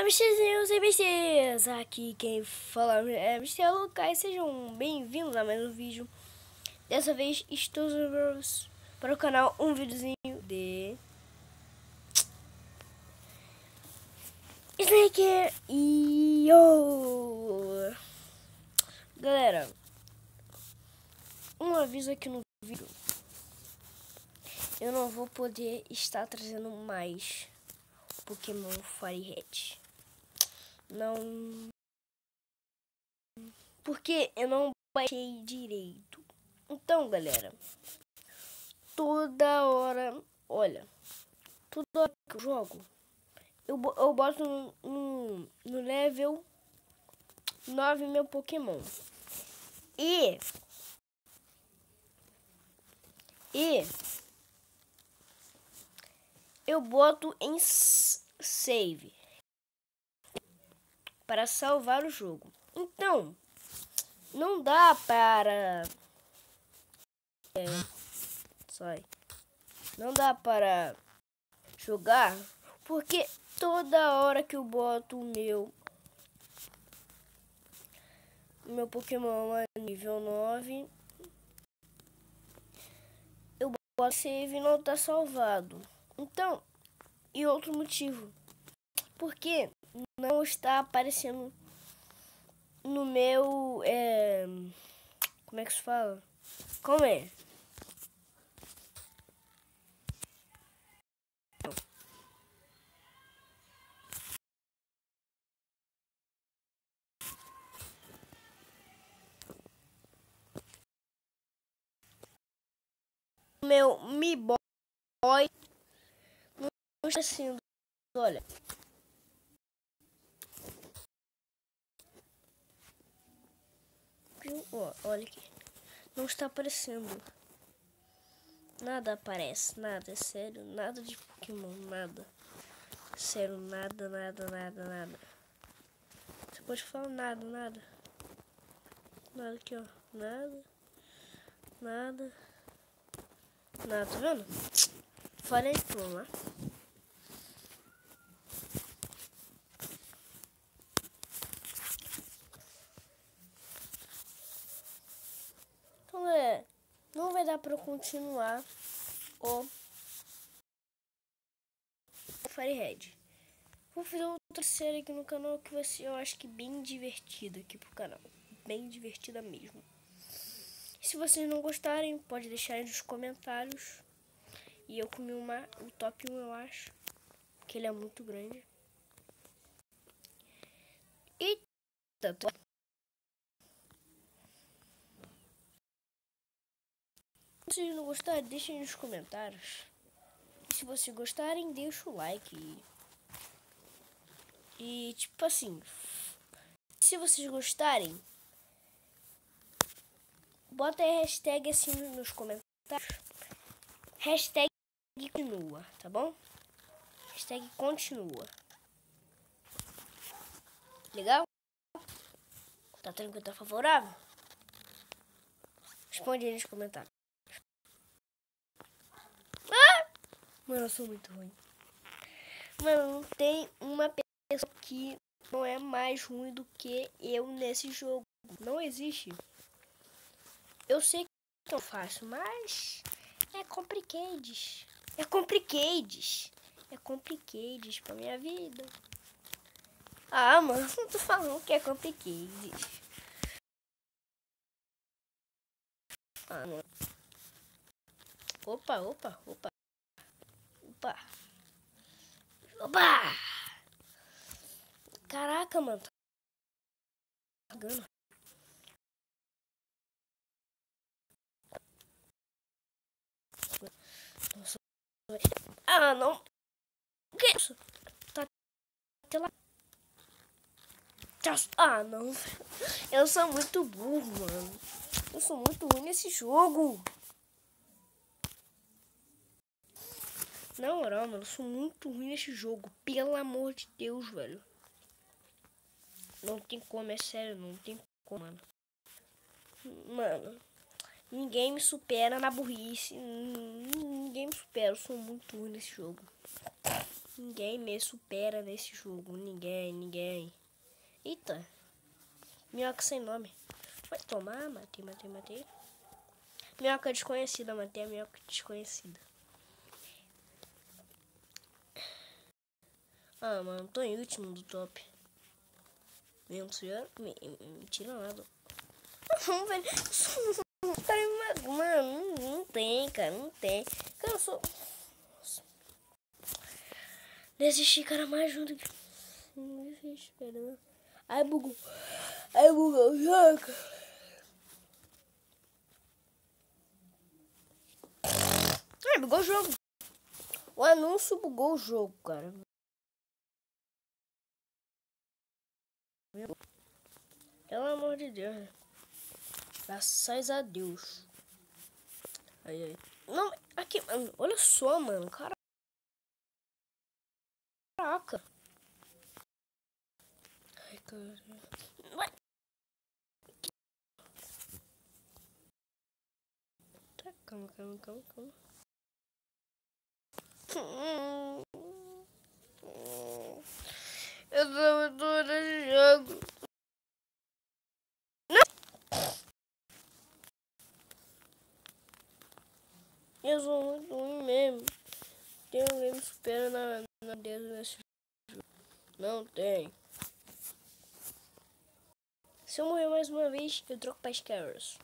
bestezinhos e bestas! Aqui quem fala é Mr. Lucas, sejam bem-vindos a mais um vídeo. Dessa vez estou para o canal um videozinho de Snake e galera, um aviso aqui no vídeo. Eu não vou poder estar trazendo mais Pokémon Fire Red. Não, porque eu não baixei direito. Então, galera, toda hora, olha, toda hora que eu jogo, eu boto no level 9 meu Pokémon. E eu boto em save para salvar o jogo. Então, não dá para não dá para jogar, porque toda hora que eu boto o meu Pokémon a nível 9, eu boto save e não tá salvado. Então, e outro motivo, porque não está aparecendo no meu como é que se fala? Como é? Meu Mi Boy não está sendo, olha. Olha aqui. Não está aparecendo. Nada aparece, nada, é sério, nada de Pokémon, nada. Sério, nada. Você pode falar nada. Nada aqui, ó. Nada, tá vendo? Falei tudo lá. Então, não vai dar pra continuar o Fire Red. Vou fazer outra série aqui no canal que vai ser, eu acho que bem divertida aqui pro canal. Bem divertida mesmo. Se vocês não gostarem, pode deixar aí nos comentários. E eu comi o top 1, eu acho. Que ele é muito grande. E tanto. Se vocês não gostarem, deixem nos comentários. E se vocês gostarem, deixa o like. E tipo assim, se vocês gostarem, bota a hashtag assim nos comentários. Hashtag continua, tá bom? Hashtag continua. Legal? Tá tranquilo, tá favorável? Responde aí nos comentários. Mano, eu sou muito ruim. Mano, não tem uma pessoa que não é mais ruim do que eu nesse jogo. Não existe. Eu sei que é fácil, mas é complicated. É complicated pra minha vida. Ah, mano, não tô falando que é complicated. Ah, mano. Opa. Caraca, mano. Tá cagando. Ah, não. O que é isso? Tá lá. Ah, não. Eu sou muito burro, mano. Eu sou muito ruim nesse jogo. Na moral, mano, eu sou muito ruim nesse jogo. Pelo amor de Deus, velho. Não tem como, é sério, não tem como, mano. Mano, ninguém me supera na burrice. Ninguém me supera, eu sou muito ruim nesse jogo. Ninguém me supera nesse jogo. Ninguém. Eita. Minhoca sem nome. Vai tomar, matei. Minhoca desconhecida, matei a minhoca desconhecida. Ah, mano, tô em último do top. Mentira nada. Não, velho. Mano, não tem, cara, não tem. Cara, eu sou... Desisti, cara, mais junto. Esperando. Ai, bugou o jogo. Ai, bugou o jogo. O anúncio bugou o jogo, cara. Pelo amor de Deus, né? Graças a Deus. Ai. Não, aqui, mano, olha só, mano. Caraca. Ai, cara. Vai. Tá, calma. Eu tô adorando esse jogo. Eu sou muito ruim mesmo. Tem alguém me supera na Deus nesse jogo. Não tem. Se eu morrer mais uma vez, eu troco para Scarus.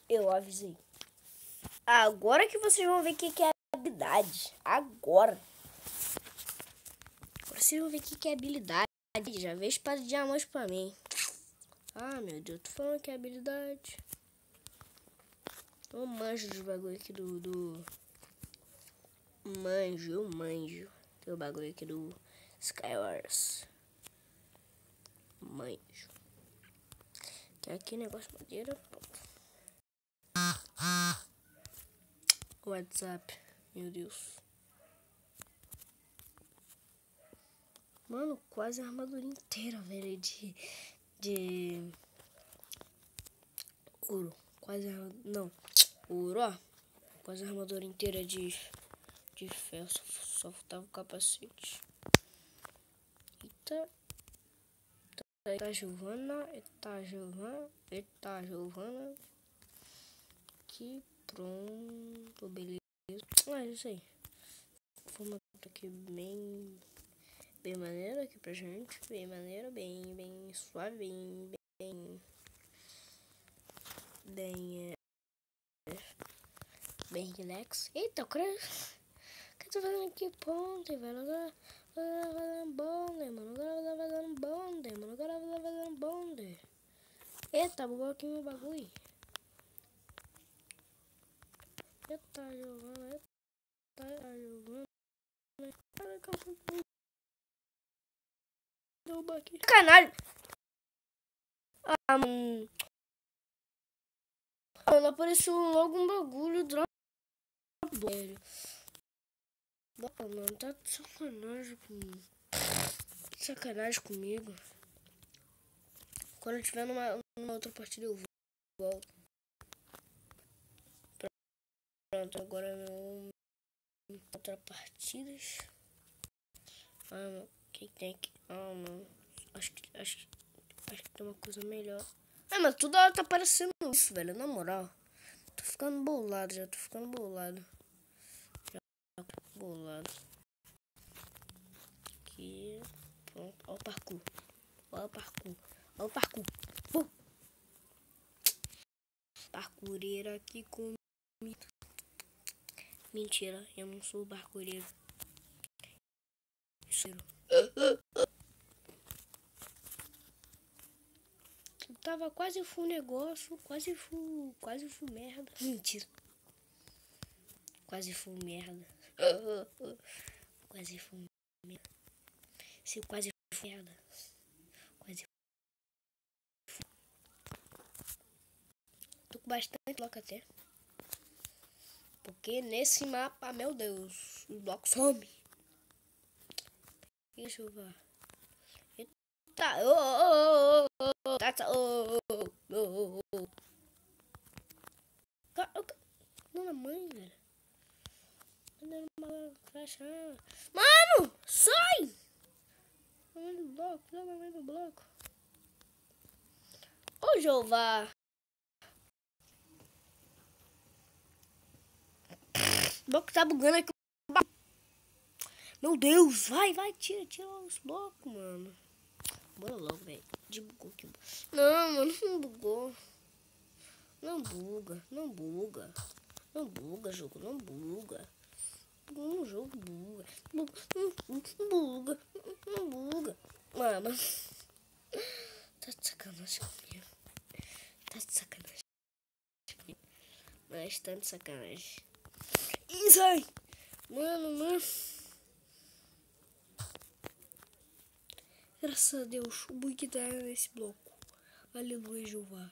Eu avisei. Agora que vocês vão ver o que é habilidade. Agora vocês vão ver o que é habilidade. Já veio espada de diamante pra mim. Ah, meu Deus, tô falando que é habilidade. Eu manjo dos bagulho aqui do... Eu manjo. Tem o bagulho aqui do Skywars. Manjo. Tem aqui negócio de madeira. WhatsApp. Meu Deus. Mano, quase a armadura inteira, velho, de ouro. Quase não, ouro, ó. Quase a armadura inteira de ferro. Só faltava o capacete. Eita. Eita, Giovana. Aqui, pronto, beleza. Ah, é isso aí. Formato aqui bem maneiro aqui pra gente. Bem maneiro, bem suave, bem relax. Eita, o cara... O que eu tô fazendo aqui? Ponte, velho. Agora vai bonde, mano. Agora vai dando bonde. Eita, bugou aqui meu bagulho. Eita, Giovana. Derruba aqui. Canalho. Ah, mano, apareceu logo um bagulho drop, velho. Mano, tá de sacanagem comigo. Quando eu tiver numa outra partida eu volto. Pronto, agora não outra partidas. Ah, mano, o que tem aqui? Ah, mano, acho que tem uma coisa melhor. Ah, mas toda hora tá aparecendo isso, velho, na moral. Tô ficando bolado. Aqui, pronto, ó o parkour. Parkoureiro aqui comigo. Mentira, eu não sou parkoureiro. Eu tava quase full negócio, quase full merda. Mentira. Quase full merda. Quase full merda. Se quase full merda. Tô com bastante bloco até. Porque nesse mapa, meu Deus, o bloco some. Deixa eu ver. Eita, Não, na mãe, velho. Mano, sai! Mamãe do bloco, não, mamãe do bloco. Ô, Jeová. O bloco tá bugando aqui. Meu Deus, vai, tira os blocos, mano. Bora logo, velho. Desbugou aqui. Não, mano, não bugou. Não buga. Não buga, jogo, não buga. Um jogo buga. Não buga. Mano. Tá de sacanagem comigo. Mas tá de sacanagem. Isso aí. Mano. Graças a Deus, o bug tá nesse bloco. Aleluia, Jeová.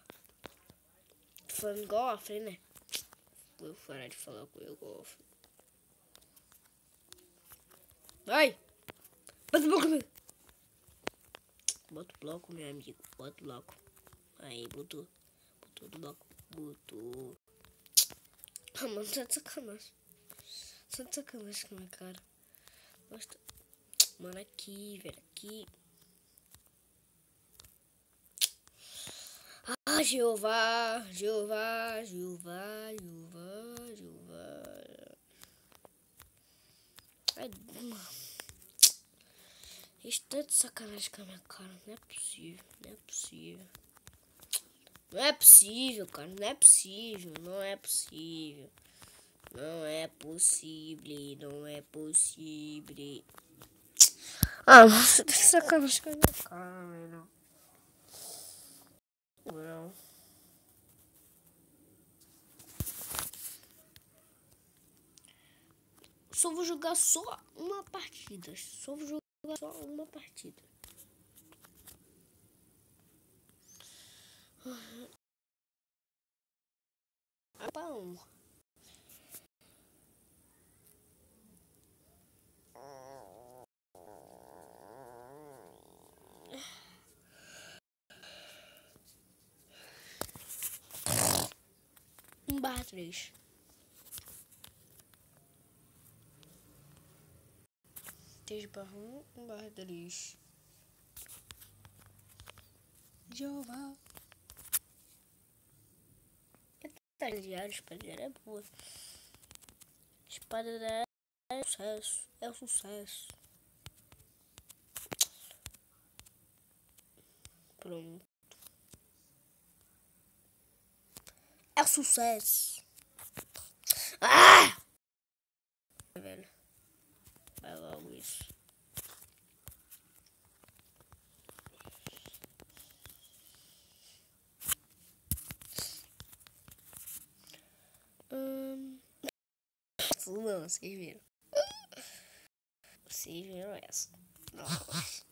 Tô falando igual a Fre, né? Vou parar de falar com ele igual a Fre. Vai! Bota o bloco, meu. Bota o bloco, meu amigo. Bota o bloco. Aí, botou. Botou do bloco. Botou. Ah, mano, tá de sacanagem. Tá de sacanagem com a minha cara. Mostra. Mano, aqui, velho. Aqui. Ah, Jeová. Ai, isso tá de sacanagem com a minha cara. Não é possível, cara. Não é possível. Não é possível. Ah, você tá de sacanagem com a minha cara, velho. Não. Só vou jogar só uma partida. Bom. Um barra 3. Barra 1 barra 3. Jeová. Espada diária é boa. Espada diária é sucesso. É sucesso. Pronto. É sucesso. Ah! Velho. Vai logo isso. Não, vocês viram. Vocês viram essa. Nossa.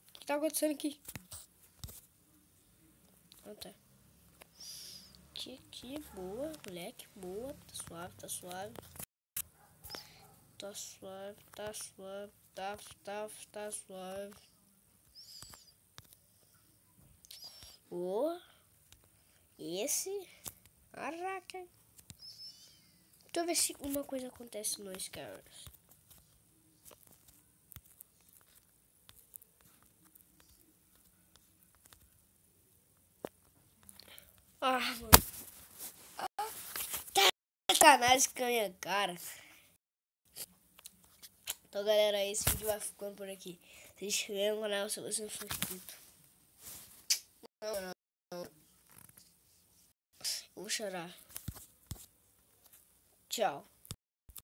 O que tá acontecendo aqui? Ah, tá. Aqui, boa, moleque, boa. Tá suave. Tá suave. Boa. Esse. Caraca. Deixa eu ver se uma coisa acontece no Skywars. Ah, mano. Tá sacanagem com a minha cara. Então, galera, esse vídeo vai ficando por aqui. Se inscreva no canal se você não for inscrito. Não. Eu vou chorar. Tchau.